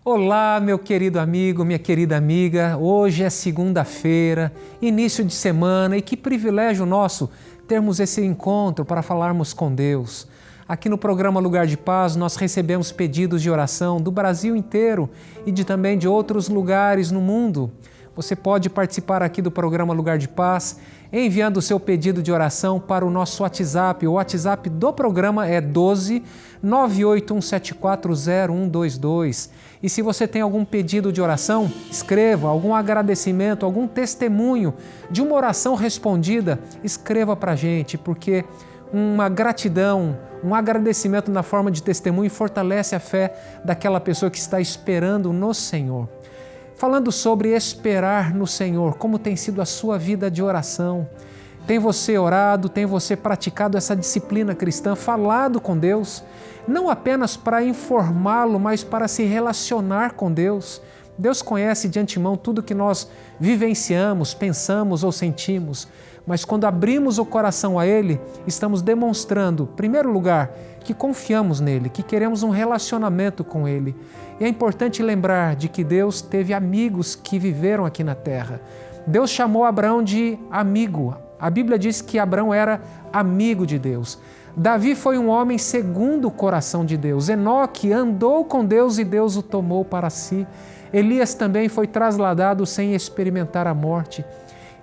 Olá, meu querido amigo, minha querida amiga. Hoje é segunda-feira, início de semana, e que privilégio nosso termos esse encontro para falarmos com Deus. Aqui no programa Lugar de Paz, nós recebemos pedidos de oração do Brasil inteiro e também de outros lugares no mundo. Você pode participar aqui do programa Lugar de Paz enviando o seu pedido de oração para o nosso WhatsApp. O WhatsApp do programa é 12 981740122. E se você tem algum pedido de oração, escreva algum agradecimento, algum testemunho de uma oração respondida, escreva para a gente, porque uma gratidão, um agradecimento na forma de testemunho fortalece a fé daquela pessoa que está esperando no Senhor. Falando sobre esperar no Senhor, como tem sido a sua vida de oração? Tem você orado, tem você praticado essa disciplina cristã, falado com Deus, não apenas para informá-lo, mas para se relacionar com Deus? Deus conhece de antemão tudo que nós vivenciamos, pensamos ou sentimos, mas quando abrimos o coração a Ele, estamos demonstrando, em primeiro lugar, que confiamos nele, que queremos um relacionamento com Ele. E é importante lembrar de que Deus teve amigos que viveram aqui na terra. Deus chamou Abraão de amigo. A Bíblia diz que Abraão era amigo de Deus. Davi foi um homem segundo o coração de Deus. Enoque andou com Deus e Deus o tomou para si. Elias também foi trasladado sem experimentar a morte.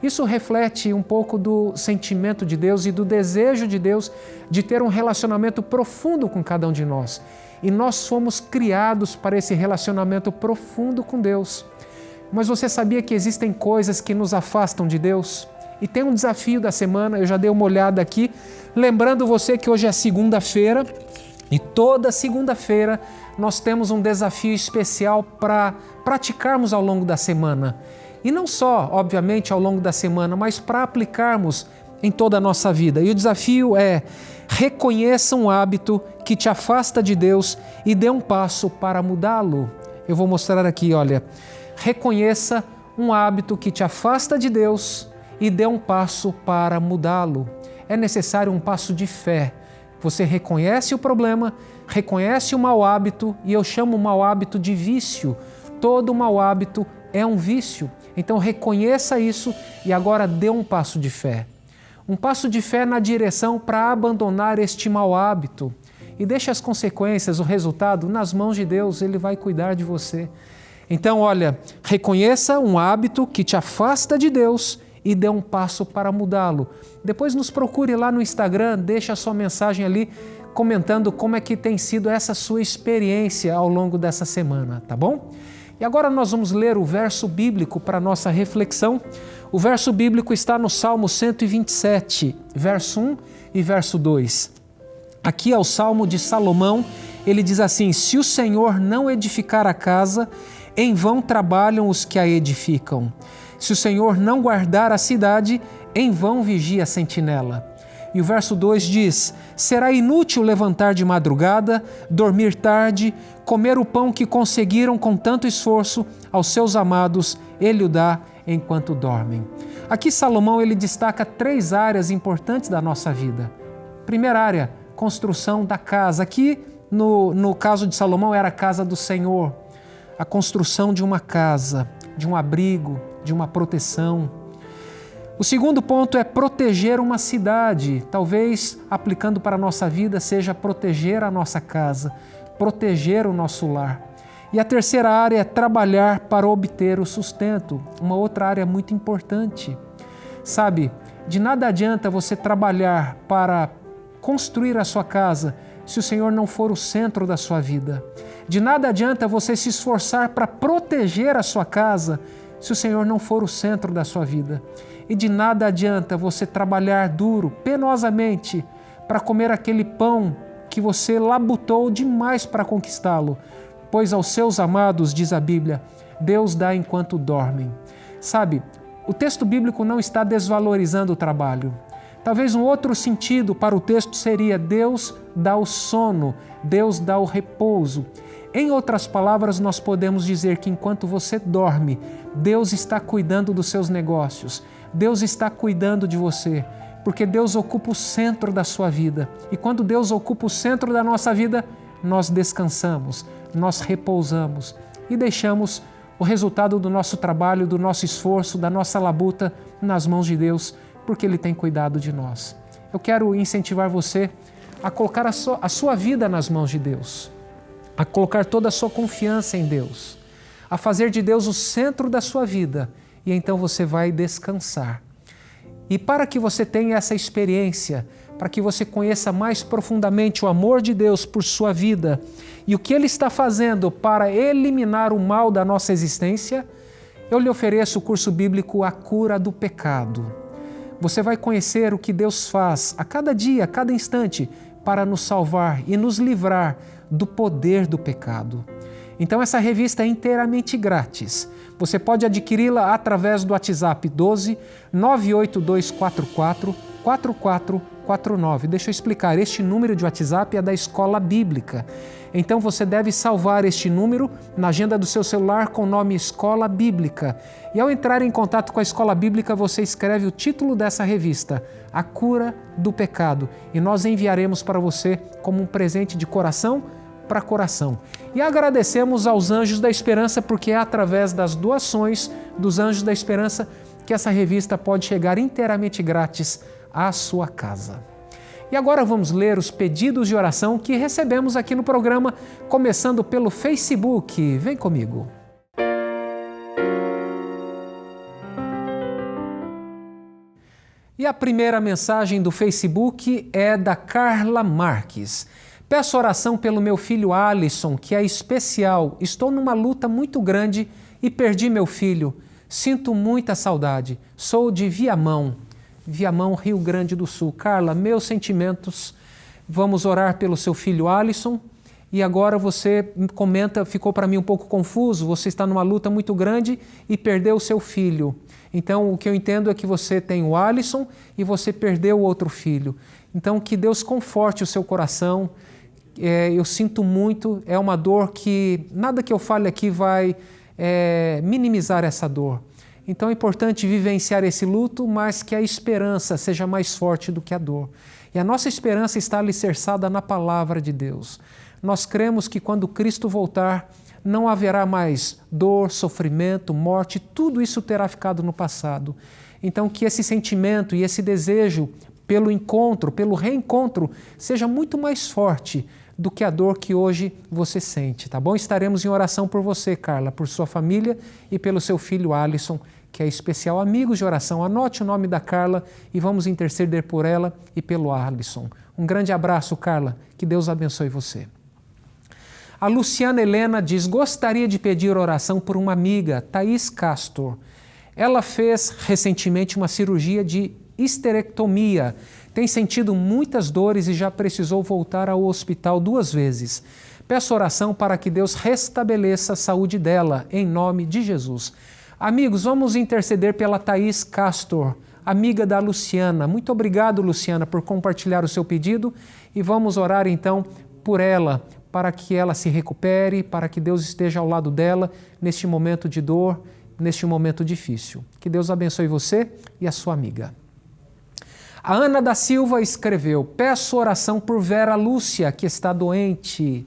Isso reflete um pouco do sentimento de Deus e do desejo de Deus de ter um relacionamento profundo com cada um de nós. E nós fomos criados para esse relacionamento profundo com Deus. Mas você sabia que existem coisas que nos afastam de Deus? E tem um desafio da semana, eu já dei uma olhada aqui, lembrando você que hoje é segunda-feira e toda segunda-feira nós temos um desafio especial para praticarmos ao longo da semana. E não só, obviamente, ao longo da semana, mas para aplicarmos em toda a nossa vida. E o desafio é: reconheça um hábito que te afasta de Deus e dê um passo para mudá-lo. Eu vou mostrar aqui, olha. Reconheça um hábito que te afasta de Deus e dê um passo para mudá-lo. É necessário um passo de fé. Você reconhece o problema, reconhece o mau hábito, e eu chamo o mau hábito de vício. Todo mau hábito é um vício. Então reconheça isso e agora dê um passo de fé. Um passo de fé na direção para abandonar este mau hábito. E deixe as consequências, o resultado, nas mãos de Deus. Ele vai cuidar de você. Então, olha, reconheça um hábito que te afasta de Deus e dê um passo para mudá-lo. Depois nos procure lá no Instagram, deixe a sua mensagem ali comentando como é que tem sido essa sua experiência ao longo dessa semana, tá bom? E agora nós vamos ler o verso bíblico para a nossa reflexão. O verso bíblico está no Salmo 127, verso 1 e verso 2. Aqui é o Salmo de Salomão, ele diz assim: se o Senhor não edificar a casa, em vão trabalham os que a edificam. Se o Senhor não guardar a cidade, em vão vigia a sentinela. E o verso 2 diz: será inútil levantar de madrugada, dormir tarde, comer o pão que conseguiram com tanto esforço, aos seus amados ele o dá enquanto dormem. Aqui Salomão ele destaca 3 áreas importantes da nossa vida. Primeira área, construção da casa. Aqui no caso de Salomão era a casa do Senhor. A construção de uma casa, de um abrigo, de uma proteção. O segundo ponto é proteger uma cidade. Talvez, aplicando para a nossa vida, seja proteger a nossa casa, proteger o nosso lar. E a terceira área é trabalhar para obter o sustento, uma outra área muito importante. Sabe, de nada adianta você trabalhar para construir a sua casa se o Senhor não for o centro da sua vida. De nada adianta você se esforçar para proteger a sua casa se o Senhor não for o centro da sua vida. E de nada adianta você trabalhar duro, penosamente, para comer aquele pão que você labutou demais para conquistá-lo, pois aos seus amados, diz a Bíblia, Deus dá enquanto dormem. Sabe, o texto bíblico não está desvalorizando o trabalho. Talvez um outro sentido para o texto seria: Deus dá o sono, Deus dá o repouso. Em outras palavras, nós podemos dizer que enquanto você dorme, Deus está cuidando dos seus negócios, Deus está cuidando de você, porque Deus ocupa o centro da sua vida. E quando Deus ocupa o centro da nossa vida, nós descansamos, nós repousamos. e deixamos o resultado do nosso trabalho, do nosso esforço, da nossa labuta nas mãos de Deus, porque Ele tem cuidado de nós. Eu quero incentivar você a colocar a sua vida nas mãos de Deus, a colocar toda a sua confiança em Deus, a fazer de Deus o centro da sua vida, e então você vai descansar. E para que você tenha essa experiência, para que você conheça mais profundamente o amor de Deus por sua vida e o que Ele está fazendo para eliminar o mal da nossa existência, eu lhe ofereço o curso bíblico A Cura do Pecado. Você vai conhecer o que Deus faz a cada dia, a cada instante, para nos salvar e nos livrar do poder do pecado. Então essa revista é inteiramente grátis. Você pode adquiri-la através do WhatsApp 12 98244 4449. Deixa eu explicar, este número de WhatsApp é da Escola Bíblica. Então você deve salvar este número na agenda do seu celular com o nome Escola Bíblica. E ao entrar em contato com a Escola Bíblica, você escreve o título dessa revista, A Cura do Pecado. E nós enviaremos para você como um presente de coração para coração. E agradecemos aos Anjos da Esperança, porque é através das doações dos Anjos da Esperança que essa revista pode chegar inteiramente grátis à sua casa. E agora vamos ler os pedidos de oração que recebemos aqui no programa, começando pelo Facebook. Vem comigo. E a primeira mensagem do Facebook é da Carla Marques. Peço oração pelo meu filho Alisson, que é especial. Estou numa luta muito grande e perdi meu filho. Sinto muita saudade. Sou de Viamão, Rio Grande do Sul. Carla, meus sentimentos. Vamos orar pelo seu filho Alisson. E agora você comenta, ficou para mim um pouco confuso, você está numa luta muito grande e perdeu o seu filho. Então, o que eu entendo é que você tem o Alisson e você perdeu o outro filho. Então, que Deus conforte o seu coração. Eu sinto muito, é uma dor que nada que eu fale aqui vai minimizar essa dor. Então é importante vivenciar esse luto, mas que a esperança seja mais forte do que a dor. E a nossa esperança está alicerçada na palavra de Deus. Nós cremos que quando Cristo voltar, não haverá mais dor, sofrimento, morte, tudo isso terá ficado no passado. Então que esse sentimento e esse desejo pelo encontro, pelo reencontro, seja muito mais forte do que a dor que hoje você sente, tá bom? Estaremos em oração por você, Carla, por sua família e pelo seu filho Alisson, que é especial. Amigos de oração, anote o nome da Carla e vamos interceder por ela e pelo Alisson. Um grande abraço, Carla, que Deus abençoe você. A Luciana Helena diz, gostaria de pedir oração por uma amiga, Thaís Castor. Ela fez recentemente uma cirurgia de histerectomia, tem sentido muitas dores e já precisou voltar ao hospital 2 vezes. Peço oração para que Deus restabeleça a saúde dela, em nome de Jesus. Amigos, vamos interceder pela Thaís Castor, amiga da Luciana. Muito obrigado, Luciana, por compartilhar o seu pedido e vamos orar então por ela, para que ela se recupere, para que Deus esteja ao lado dela neste momento de dor, neste momento difícil. Que Deus abençoe você e a sua amiga. A Ana da Silva escreveu, peço oração por Vera Lúcia, que está doente.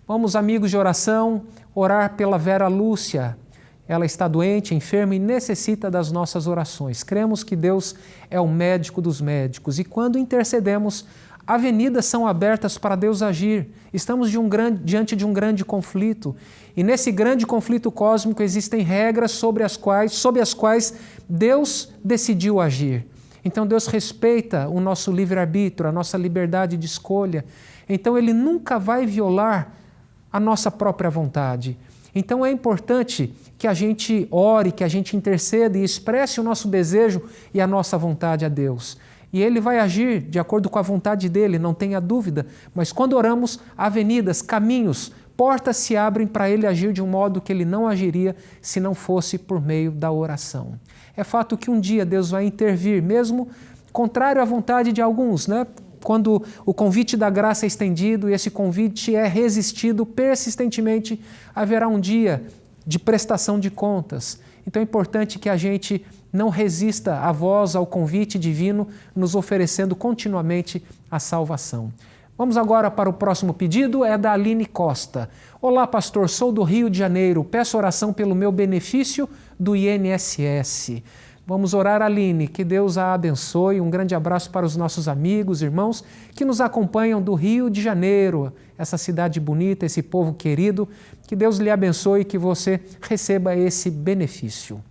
Vamos, amigos de oração, orar pela Vera Lúcia. Ela está doente, enferma e necessita das nossas orações. Cremos que Deus é o médico dos médicos e quando intercedemos, avenidas são abertas para Deus agir. Estamos diante de um grande conflito e nesse grande conflito cósmico existem regras sob as quais Deus decidiu agir. Então Deus respeita o nosso livre-arbítrio, a nossa liberdade de escolha. Então Ele nunca vai violar a nossa própria vontade. Então é importante que a gente ore, que a gente interceda e expresse o nosso desejo e a nossa vontade a Deus. E Ele vai agir de acordo com a vontade dEle, não tenha dúvida. Mas quando oramos, avenidas, caminhos, portas se abrem para Ele agir de um modo que Ele não agiria se não fosse por meio da oração. É fato que um dia Deus vai intervir, mesmo contrário à vontade de alguns, né? Quando o convite da graça é estendido e esse convite é resistido persistentemente, haverá um dia de prestação de contas. Então é importante que a gente não resista à voz, ao convite divino, nos oferecendo continuamente a salvação. Vamos agora para o próximo pedido, é da Aline Costa. Olá, pastor, sou do Rio de Janeiro, peço oração pelo meu benefício do INSS. Vamos orar, Aline, que Deus a abençoe. Um grande abraço para os nossos amigos, irmãos que nos acompanham do Rio de Janeiro, essa cidade bonita, esse povo querido. Que Deus lhe abençoe e que você receba esse benefício.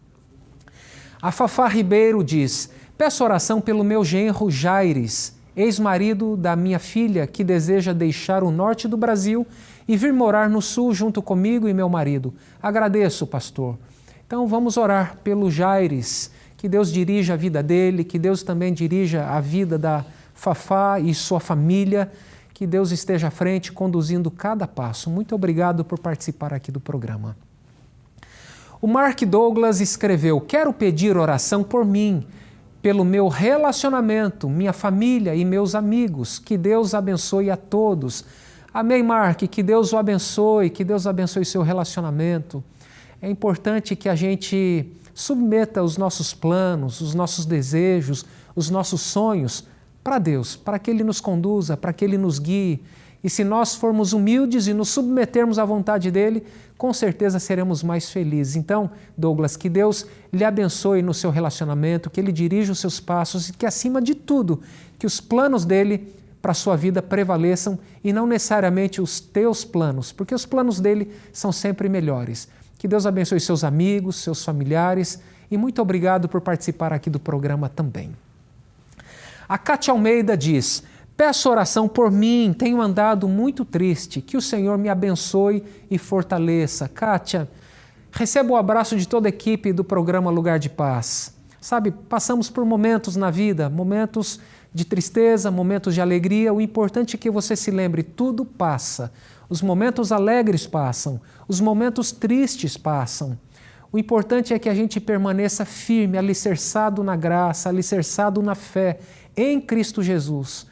A Fafá Ribeiro diz: peço oração pelo meu genro Jaires, ex-marido da minha filha, que deseja deixar o norte do Brasil e vir morar no sul junto comigo e meu marido. Agradeço, pastor. Então vamos orar pelo Jaires, que Deus dirija a vida dele, que Deus também dirija a vida da Fafá e sua família, que Deus esteja à frente conduzindo cada passo. Muito obrigado por participar aqui do programa. O Mark Douglas escreveu: quero pedir oração por mim, pelo meu relacionamento, minha família e meus amigos. Que Deus abençoe a todos. Amém, Mark, que Deus o abençoe, que Deus abençoe seu relacionamento. É importante que a gente submeta os nossos planos, os nossos desejos, os nossos sonhos para Deus, para que Ele nos conduza, para que Ele nos guie. E se nós formos humildes e nos submetermos à vontade dEle, com certeza seremos mais felizes. Então, Douglas, que Deus lhe abençoe no seu relacionamento, que Ele dirija os seus passos e que, acima de tudo, que os planos dEle para a sua vida prevaleçam e não necessariamente os teus planos, porque os planos dEle são sempre melhores. Que Deus abençoe seus amigos, seus familiares e muito obrigado por participar aqui do programa também. A Cátia Almeida diz: peço oração por mim, tenho andado muito triste, que o Senhor me abençoe e fortaleça. Cátia, receba o abraço de toda a equipe do programa Lugar de Paz. Sabe, passamos por momentos na vida, momentos de tristeza, momentos de alegria. O importante é que você se lembre, tudo passa. Os momentos alegres passam, os momentos tristes passam. O importante é que a gente permaneça firme, alicerçado na graça, alicerçado na fé em Cristo Jesus.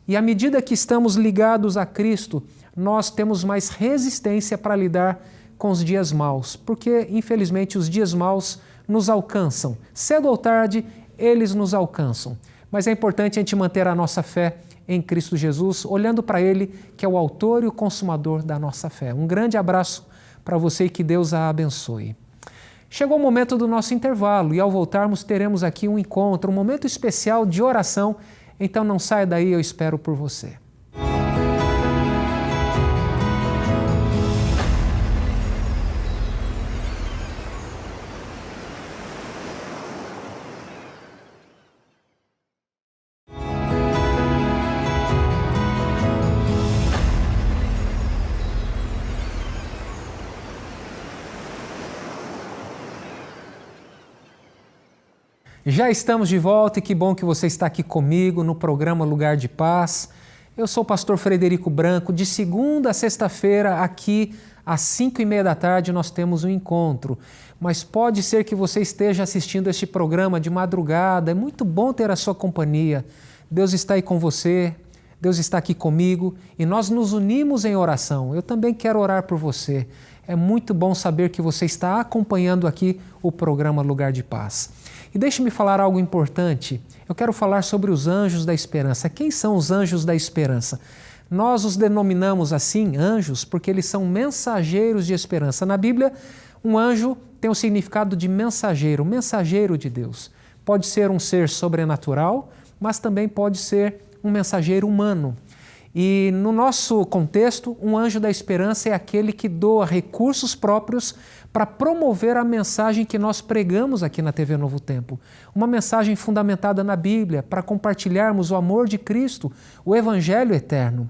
E à medida que estamos ligados a Cristo, nós temos mais resistência para lidar com os dias maus, porque, infelizmente, os dias maus nos alcançam. Cedo ou tarde, eles nos alcançam. Mas é importante a gente manter a nossa fé em Cristo Jesus, olhando para Ele, que é o autor e o consumador da nossa fé. Um grande abraço para você e que Deus a abençoe. Chegou o momento do nosso intervalo e ao voltarmos teremos aqui um encontro, um momento especial de oração. Então não saia daí, eu espero por você. Já estamos de volta e que bom que você está aqui comigo no programa Lugar de Paz. Eu sou o pastor Frederico Branco. De segunda a sexta-feira, aqui às 5h30 da tarde, nós temos um encontro. Mas pode ser que você esteja assistindo este programa de madrugada. É muito bom ter a sua companhia. Deus está aí com você, Deus está aqui comigo e nós nos unimos em oração. Eu também quero orar por você. É muito bom saber que você está acompanhando aqui o programa Lugar de Paz. E deixe-me falar algo importante. Eu quero falar sobre os anjos da esperança. Quem são os anjos da esperança? Nós os denominamos assim, anjos, porque eles são mensageiros de esperança. Na Bíblia, um anjo tem o significado de mensageiro, mensageiro de Deus. Pode ser um ser sobrenatural, mas também pode ser um mensageiro humano. E no nosso contexto, um anjo da esperança é aquele que doa recursos próprios para promover a mensagem que nós pregamos aqui na TV Novo Tempo. Uma mensagem fundamentada na Bíblia, para compartilharmos o amor de Cristo, o Evangelho eterno.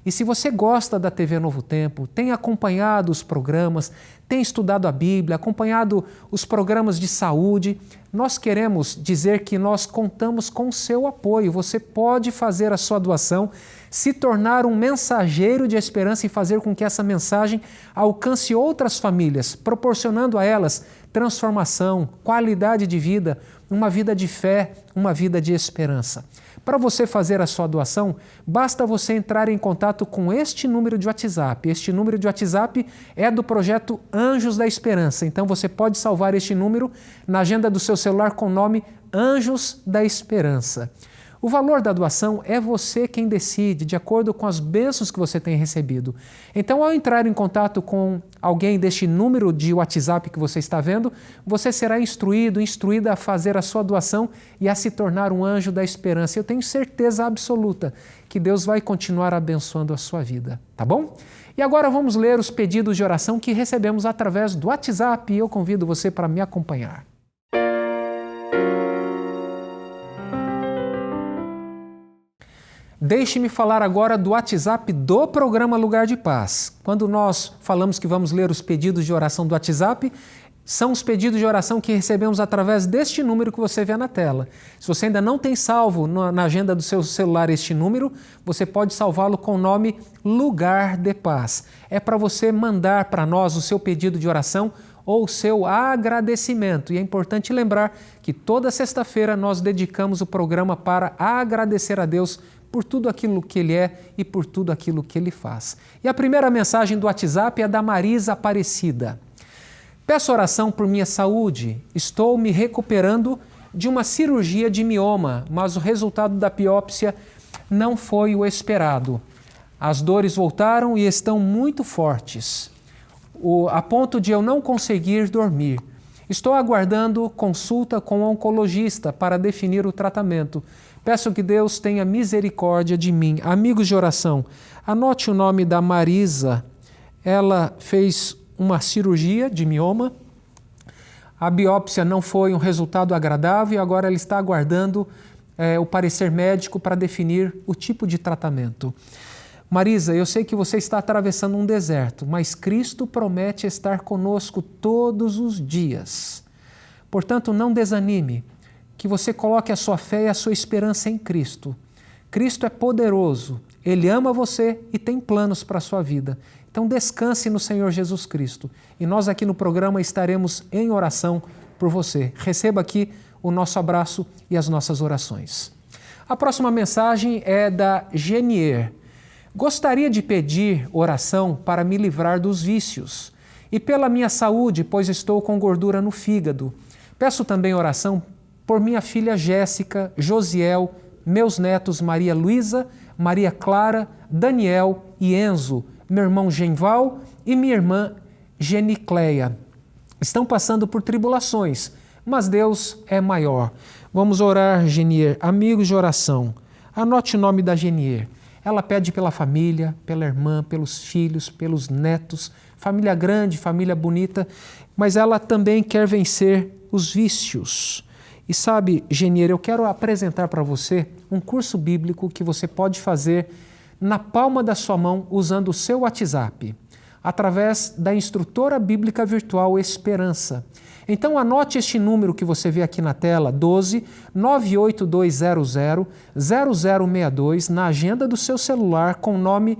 E se você gosta da TV Novo Tempo, tem acompanhado os programas, tem estudado a Bíblia, acompanhado os programas de saúde, nós queremos dizer que nós contamos com o seu apoio. Você pode fazer a sua doação, se tornar um mensageiro de esperança e fazer com que essa mensagem alcance outras famílias, proporcionando a elas transformação, qualidade de vida, uma vida de fé, uma vida de esperança. Para você fazer a sua doação, basta você entrar em contato com este número de WhatsApp. Este número de WhatsApp é do projeto Anjos da Esperança. Então você pode salvar este número na agenda do seu celular com o nome Anjos da Esperança. O valor da doação é você quem decide, de acordo com as bênçãos que você tem recebido. Então, ao entrar em contato com alguém deste número de WhatsApp que você está vendo, você será instruída a fazer a sua doação e a se tornar um anjo da esperança. Eu tenho certeza absoluta que Deus vai continuar abençoando a sua vida, tá bom? E agora vamos ler os pedidos de oração que recebemos através do WhatsApp e eu convido você para me acompanhar. Deixe-me falar agora do WhatsApp do programa Lugar de Paz. Quando nós falamos que vamos ler os pedidos de oração do WhatsApp, são os pedidos de oração que recebemos através deste número que você vê na tela. Se você ainda não tem salvo na agenda do seu celular este número, você pode salvá-lo com o nome Lugar de Paz. É para você mandar para nós o seu pedido de oração ou o seu agradecimento. E é importante lembrar que toda sexta-feira nós dedicamos o programa para agradecer a Deus por tudo aquilo que Ele é e por tudo aquilo que Ele faz. E a primeira mensagem do WhatsApp é da Marisa Aparecida. Peço oração por minha saúde. Estou me recuperando de uma cirurgia de mioma, mas o resultado da biópsia não foi o esperado. As dores voltaram e estão muito fortes, a ponto de eu não conseguir dormir. Estou aguardando consulta com o oncologista para definir o tratamento. Peço que Deus tenha misericórdia de mim. Amigos de oração, anote o nome da Marisa. Ela fez uma cirurgia de mioma. A biópsia não foi um resultado agradável e agora ela está aguardando o parecer médico para definir o tipo de tratamento. Marisa, eu sei que você está atravessando um deserto, mas Cristo promete estar conosco todos os dias. Portanto, não desanime, que você coloque a sua fé e a sua esperança em Cristo. Cristo é poderoso, Ele ama você e tem planos para a sua vida. Então descanse no Senhor Jesus Cristo. E nós aqui no programa estaremos em oração por você. Receba aqui o nosso abraço e as nossas orações. A próxima mensagem é da Genier. Gostaria de pedir oração para me livrar dos vícios e pela minha saúde, pois estou com gordura no fígado. Peço também oração por minha filha Jéssica, Josiel, meus netos Maria Luísa, Maria Clara, Daniel e Enzo, meu irmão Genval e minha irmã Genicleia. Estão passando por tribulações, mas Deus é maior. Vamos orar, Genier. Amigos de oração, anote o nome da Genier. Ela pede pela família, pela irmã, pelos filhos, pelos netos, família grande, família bonita, mas ela também quer vencer os vícios. E sabe, Genier, eu quero apresentar para você um curso bíblico que você pode fazer na palma da sua mão usando o seu WhatsApp, através da instrutora bíblica virtual Esperança. Então anote este número que você vê aqui na tela, 12 98200 0062, na agenda do seu celular com o nome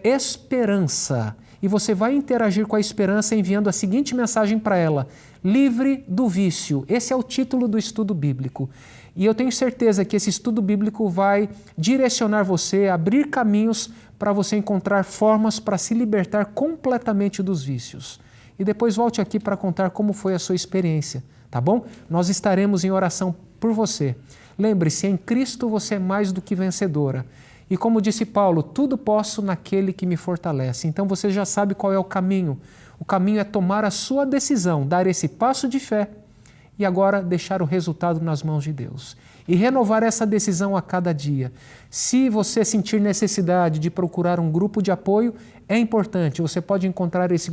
Esperança. E você vai interagir com a Esperança enviando a seguinte mensagem para ela: livre do vício. Esse é o título do estudo bíblico. E eu tenho certeza que esse estudo bíblico vai direcionar você, abrir caminhos para você encontrar formas para se libertar completamente dos vícios. E depois volte aqui para contar como foi a sua experiência, tá bom? Nós estaremos em oração por você. Lembre-se, em Cristo você é mais do que vencedora. E como disse Paulo, tudo posso naquele que me fortalece. Então você já sabe qual é o caminho. O caminho é tomar a sua decisão, dar esse passo de fé e agora deixar o resultado nas mãos de Deus. E renovar essa decisão a cada dia. Se você sentir necessidade de procurar um grupo de apoio, é importante. Você pode encontrar esse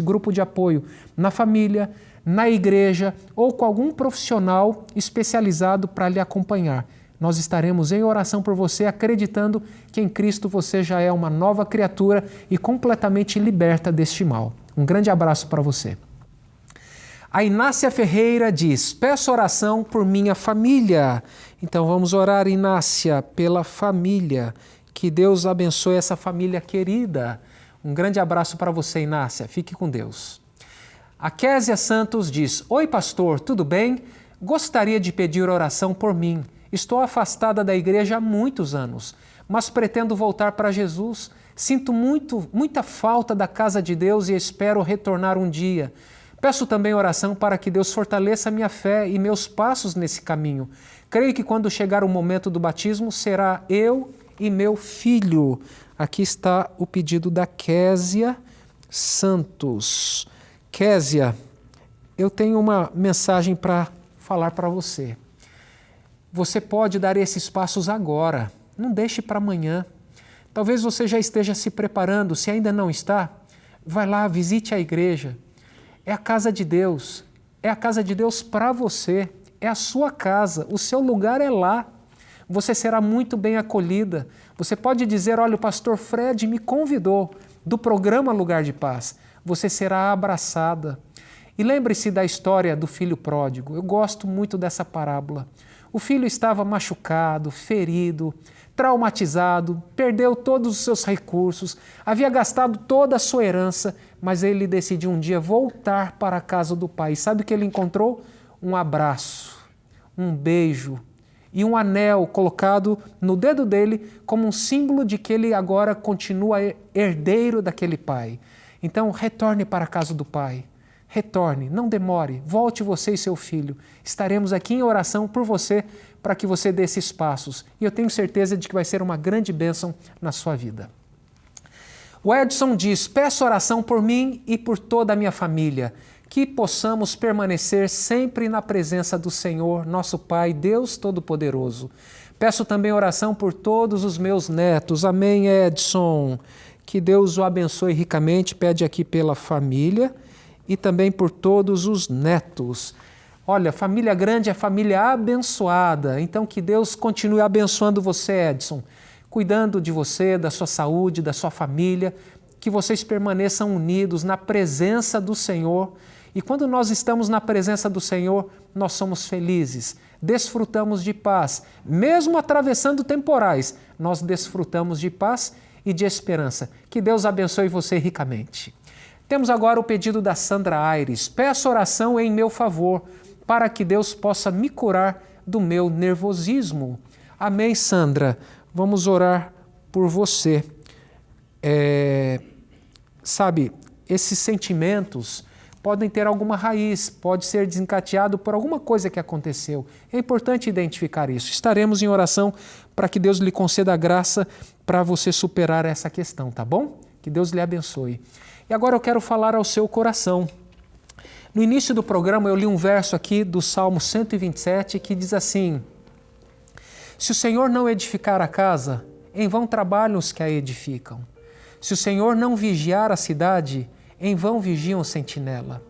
grupo de apoio na família, na igreja ou com algum profissional especializado para lhe acompanhar. Nós estaremos em oração por você, acreditando que em Cristo você já é uma nova criatura e completamente liberta deste mal. Um grande abraço para você. A Inácia Ferreira diz: peço oração por minha família. Então vamos orar, Inácia, pela família. Que Deus abençoe essa família querida. Um grande abraço para você, Inácia. Fique com Deus. A Késia Santos diz: oi, pastor, tudo bem? Gostaria de pedir oração por mim. Estou afastada da igreja há muitos anos, mas pretendo voltar para Jesus. Sinto muita falta da casa de Deus e espero retornar um dia. Peço também oração para que Deus fortaleça a minha fé e meus passos nesse caminho. Creio que quando chegar o momento do batismo, será eu e meu filho. Aqui está o pedido da Késia Santos. Késia, eu tenho uma mensagem para falar para você. Você pode dar esses passos agora, não deixe para amanhã. Talvez você já esteja se preparando, se ainda não está, vai lá, visite a igreja. É a casa de Deus, é a casa de Deus para você, é a sua casa, o seu lugar é lá. Você será muito bem acolhida. Você pode dizer, olha, o pastor Fred me convidou do programa Lugar de Paz. Você será abraçada. E lembre-se da história do filho pródigo. Eu gosto muito dessa parábola. O filho estava machucado, ferido, traumatizado, perdeu todos os seus recursos, havia gastado toda a sua herança, mas ele decidiu um dia voltar para a casa do pai. E sabe o que ele encontrou? Um abraço, um beijo e um anel colocado no dedo dele como um símbolo de que ele agora continua herdeiro daquele pai. Então, retorne para a casa do pai. Retorne, não demore, volte você e seu filho. Estaremos aqui em oração por você para que você dê esses passos. E eu tenho certeza de que vai ser uma grande bênção na sua vida. O Edson diz, peço oração por mim e por toda a minha família, que possamos permanecer sempre na presença do Senhor, nosso Pai, Deus Todo-Poderoso. Peço também oração por todos os meus netos. Amém, Edson. Que Deus o abençoe ricamente. Pede aqui pela família e também por todos os netos. Olha, família grande é família abençoada, então que Deus continue abençoando você, Edson, cuidando de você, da sua saúde, da sua família, que vocês permaneçam unidos na presença do Senhor. E quando nós estamos na presença do Senhor, nós somos felizes, desfrutamos de paz. Mesmo atravessando temporais, nós desfrutamos de paz e de esperança. Que Deus abençoe você ricamente. Temos agora o pedido da Sandra Aires. Peço oração em meu favor, para que Deus possa me curar do meu nervosismo. Amém, Sandra. Vamos orar por você. Sabe, esses sentimentos podem ter alguma raiz, pode ser desencadeado por alguma coisa que aconteceu. É importante identificar isso. Estaremos em oração para que Deus lhe conceda a graça para você superar essa questão, tá bom? Que Deus lhe abençoe. E agora eu quero falar ao seu coração. No início do programa eu li um verso aqui do Salmo 127 que diz assim: se o Senhor não edificar a casa, em vão trabalham os que a edificam. Se o Senhor não vigiar a cidade, em vão vigiam o sentinela.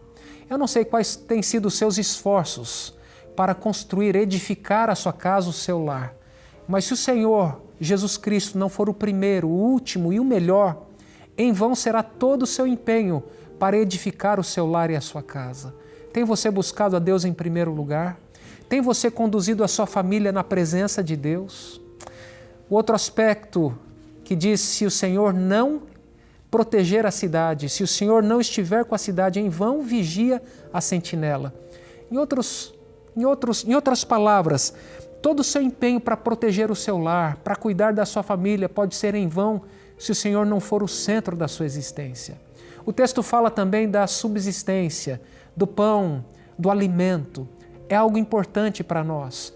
Eu não sei quais têm sido os seus esforços para construir, edificar a sua casa, o seu lar. Mas se o Senhor, Jesus Cristo, não for o primeiro, o último e o melhor, em vão será todo o seu empenho para edificar o seu lar e a sua casa. Tem você buscado a Deus em primeiro lugar? Tem você conduzido a sua família na presença de Deus? O outro aspecto que diz, se o Senhor não proteger a cidade, se o Senhor não estiver com a cidade, em vão vigia a sentinela. Em outras palavras, todo o seu empenho para proteger o seu lar, para cuidar da sua família, pode ser em vão se o Senhor não for o centro da sua existência. O texto fala também da subsistência, do pão, do alimento. É algo importante para nós.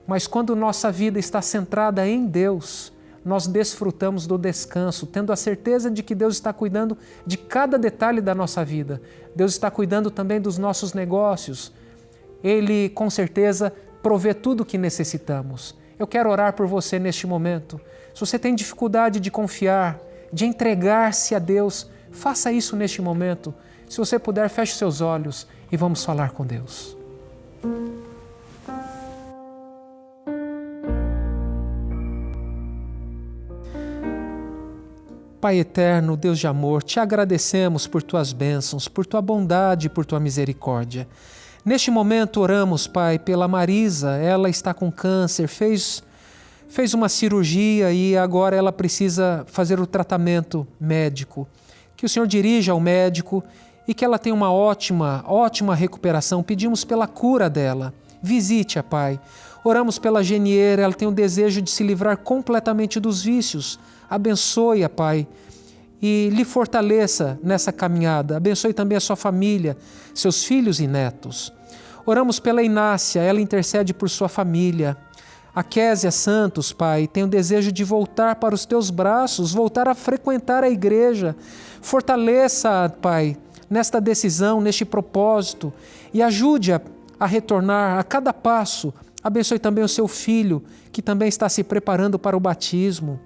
Mas quando nossa vida está centrada em Deus, nós desfrutamos do descanso, tendo a certeza de que Deus está cuidando de cada detalhe da nossa vida. Deus está cuidando também dos nossos negócios. Ele, com certeza, provê tudo o que necessitamos. Eu quero orar por você neste momento. Se você tem dificuldade de confiar, de entregar-se a Deus, faça isso neste momento. Se você puder, feche seus olhos e vamos falar com Deus. Pai eterno, Deus de amor, te agradecemos por tuas bênçãos, por tua bondade e por tua misericórdia. Neste momento oramos, Pai, pela Marisa. Ela está com câncer, fez uma cirurgia e agora ela precisa fazer o tratamento médico. Que o Senhor dirija ao médico e que ela tenha uma ótima recuperação. Pedimos pela cura dela. Visite-a, Pai. Oramos pela Genier, ela tem o desejo de se livrar completamente dos vícios. Abençoe-a, Pai. e lhe fortaleça nessa caminhada. Abençoe também a sua família, seus filhos e netos. Oramos pela Inácia, ela intercede por sua família. A Késia Santos, Pai, tem o desejo de voltar para os teus braços, voltar a frequentar a igreja. Fortaleça, Pai, nesta decisão, neste propósito, e ajude-a a retornar a cada passo. Abençoe também o seu filho, que também está se preparando para o batismo.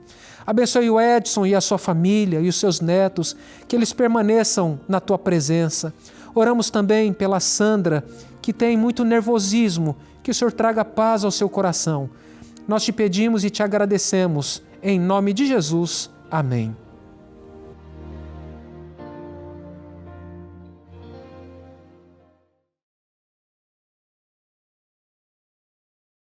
Abençoe o Edson e a sua família e os seus netos, que eles permaneçam na tua presença. Oramos também pela Sandra, que tem muito nervosismo, que o Senhor traga paz ao seu coração. Nós te pedimos e te agradecemos. Em nome de Jesus. Amém.